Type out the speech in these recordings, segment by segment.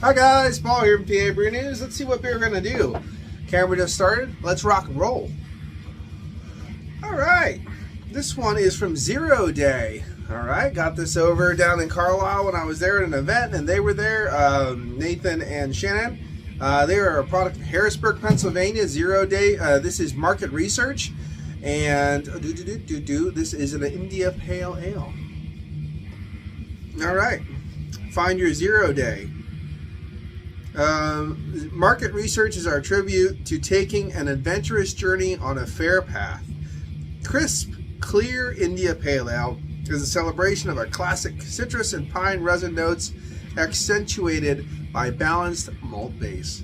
Hi guys, Paul here from PABrewNews. Let's see what beer we're going to do. Camera just started. Let's rock and roll. Alright, this one is from ZeroDay. Alright, got this over down in Carlisle when I was there at an event, and they were there, Nathan and Shannon. They are a product of Harrisburg, Pennsylvania, ZeroDay. This is market research, and this is an India Pale Ale. Alright, find your ZeroDay. Market research is our tribute to taking an adventurous journey on a fair path. Crisp, clear India Pale Ale is a celebration of our classic citrus and pine resin notes, accentuated by balanced malt base.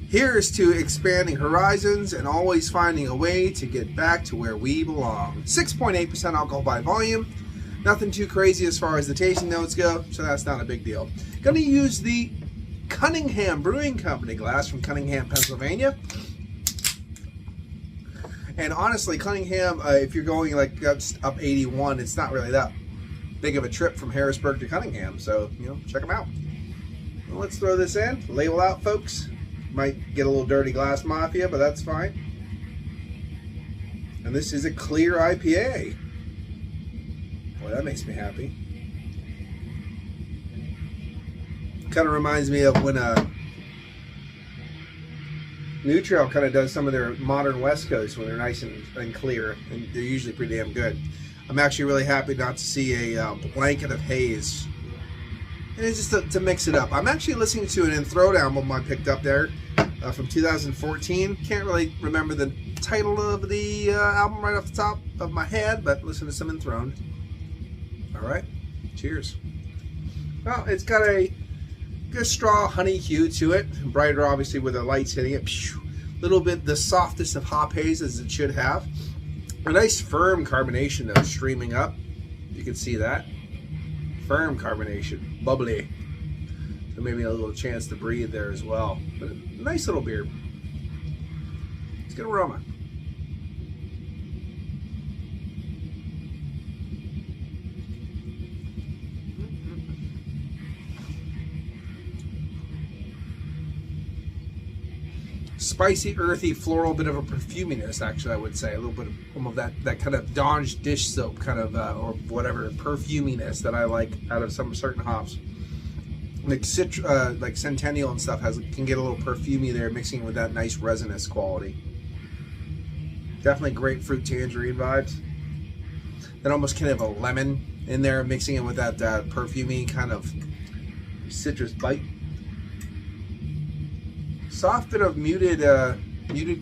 Here's to expanding horizons and always finding a way to get back to where we belong. 6.8% alcohol by volume. Nothing too crazy as far as the tasting notes go, so that's not a big deal. Going to use the Cunningham Brewing Company glass from Cunningham, Pennsylvania. And honestly, Cunningham, if you're going like up 81, it's not really that big of a trip from Harrisburg to Cunningham. So, check them out. Well, let's throw this in. Label out, folks. Might get a little dirty glass mafia, but that's fine. And this is a clear IPA. Boy, that makes me happy. Kind of reminds me of when New Trail kind of does some of their modern West Coast when they're nice and clear, and they're usually pretty damn good. I'm actually really happy not to see a blanket of haze. And it's just to mix it up. I'm actually listening to an In Throwdown album I picked up there from 2014. Can't really remember the title of the album right off the top of my head, but listen to some Enthroned. All right, cheers. Well, it's got a good straw honey hue to it, brighter obviously with the lights hitting it. Little bit the softest of hop haze as it should have. A nice firm carbonation though streaming up. You can see that. Firm carbonation, bubbly. So maybe a little chance to breathe there as well. But a nice little beer. It's good aroma. Spicy, earthy, floral, bit of a perfuminess, actually, I would say. A little bit of that kind of Dawn's dish soap kind of, or whatever, perfuminess that I like out of some certain hops. Like Centennial and stuff can get a little perfumey there, mixing with that nice resinous quality. Definitely grapefruit tangerine vibes. Then almost kind of a lemon in there, mixing it with that perfumey kind of citrus bite. Soft bit of muted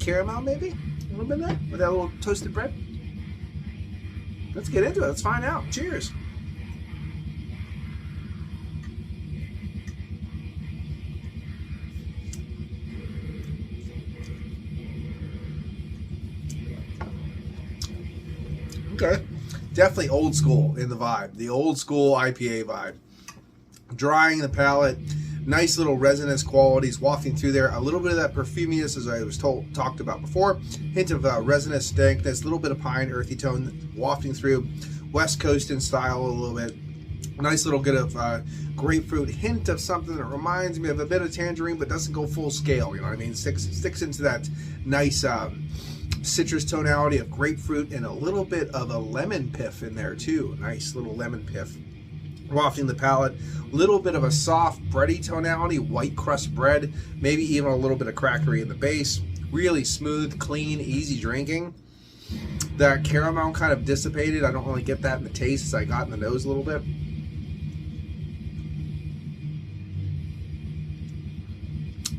caramel, maybe a little bit there with that little toasted bread. Let's get into it. Let's find out. Cheers. Okay, definitely old school in the vibe. The old school IPA vibe. Drying the palate. Nice little resinous qualities wafting through there. A little bit of that perfuminess, as I was talked about before. Hint of resinous dankness. A little bit of pine, earthy tone wafting through. West Coast in style a little bit. Nice little bit of grapefruit. Hint of something that reminds me of a bit of tangerine, but doesn't go full scale. You know what I mean? Sticks into that nice citrus tonality of grapefruit, and a little bit of a lemon piff in there too. Nice little lemon piff. Wafting the palate, little bit of a soft bready tonality, white crust bread, maybe even a little bit of crackery in the base. Really smooth, clean, easy drinking. That caramel kind of dissipated. I don't really get that in the taste as I got in the nose a little bit.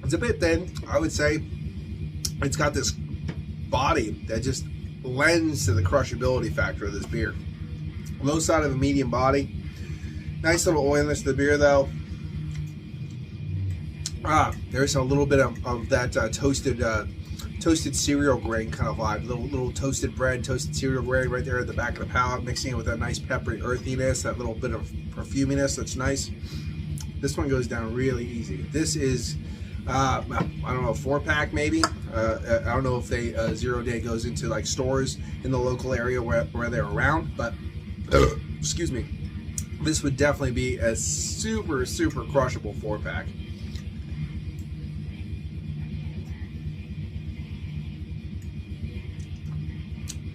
It's a bit thin, I would say. It's got this body that just lends to the crushability factor of this beer. Low side of a medium body. Nice little oiliness to the beer, though. There's a little bit of that toasted cereal grain kind of vibe. Little toasted bread, toasted cereal grain right there at the back of the palate, mixing it with that nice peppery earthiness, that little bit of perfuminess that's nice. This one goes down really easy. This is, I don't know, a 4-pack maybe. I don't know if they ZeroDay goes into like stores in the local area where they're around, but excuse me. This would definitely be a super, super crushable 4-pack.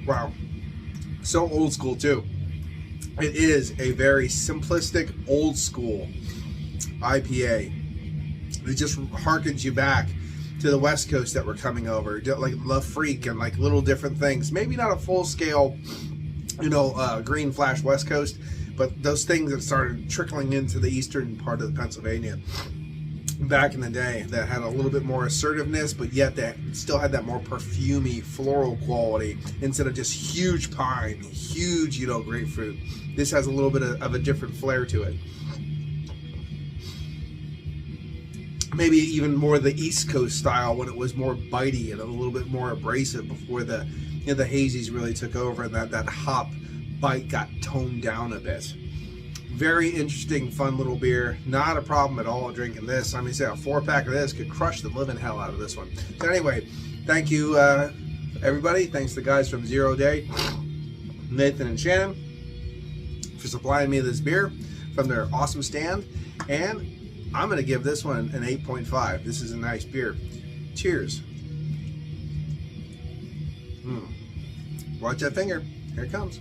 Wow. So old school too. It is a very simplistic, old school IPA. It just harkens you back to the West Coast that we're coming over, like La Freak and like little different things. Maybe not a full scale, you know, Green Flash West Coast, but those things that started trickling into the eastern part of Pennsylvania back in the day that had a little bit more assertiveness, but yet that still had that more perfumey floral quality instead of just huge pine, huge, you know, grapefruit. This has a little bit of a different flair to it. Maybe even more the East Coast style when it was more bitey and a little bit more abrasive before the, you know, the hazies really took over and that hop bite got toned down a bit. Very interesting, fun little beer. Not a problem at all drinking this. I mean, say a 4-pack of this could crush the living hell out of this one. So anyway, thank you, everybody. Thanks to the guys from ZeroDay, Nathan and Shannon, for supplying me this beer from their awesome stand. And I'm going to give this one an 8.5. This is a nice beer. Cheers. Watch that finger. Here it comes.